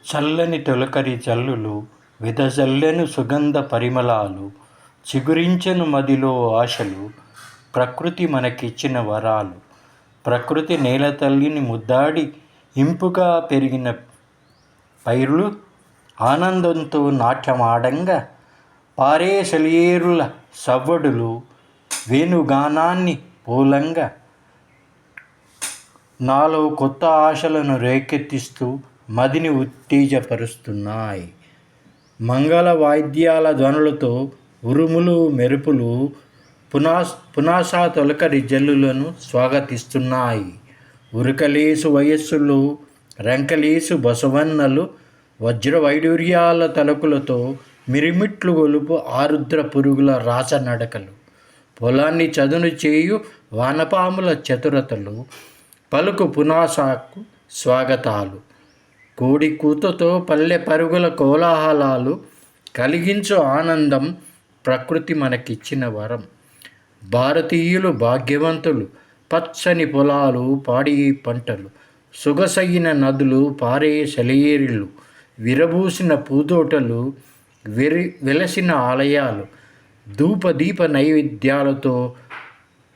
చల్లని తొలకరి జల్లులు వెదజల్లెను సుగంధ పరిమళాలు, చిగురించెను మదిలో ఆశలు, ప్రకృతి మనకిచ్చిన వరాలు. ప్రకృతి నేలతల్లిని ముద్దాడి ఇంపుగా పెరిగిన పైరులు ఆనందంతో నాట్యమాడంగా, పారే సెలయేరుల సవ్వడులు వేణుగానాన్ని పోలంగా, నాలో కొత్త ఆశలను రేకెత్తిస్తూ మదిని ఉత్తేజపరుస్తున్నాయి. మంగళ వాయిద్యాల ధ్వనులతో ఉరుములు మెరుపులు పునాస తొలకరి జల్లులను స్వాగతిస్తున్నాయి. ఉరకలేసు వయస్సులు రంకలేసు బసవన్నలు వజ్రవైడూర్యాల తలకులతో మిరిమిట్లు గొలుపు ఆరుద్ర పురుగుల రాసనడకలు, పొలాన్ని చదును చేయు వానపాముల చతురతలు, పలుకు పునాసకు స్వాగతాలు, కోడి కూతతో పల్లె పరుగుల కోలాహలాలు కలిగించు ఆనందం ప్రకృతి మనకిచ్చిన వరం. భారతీయులు భాగ్యవంతులు, పచ్చని పొలాలు పాడి పంటలు, సొగసైన నదులు పారే సెలయేరులు, విరబూసిన పూతోటలు వెలసిన ఆలయాలు, ధూపదీప నైవేద్యాలతో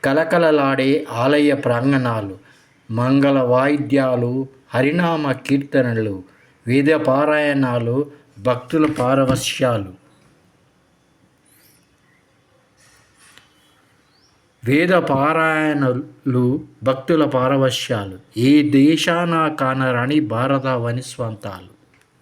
కలకలలాడే ఆలయ ప్రాంగణాలు, మంగళ వాయిద్యాలు, హరినామ కీర్తనలు, వేద పారాయణాలు, భక్తుల పారవశ్యాలు. భక్తుల పారవశ్యాలు ఏ దేశాన కానరాని భారత వనిస్వంతాలు.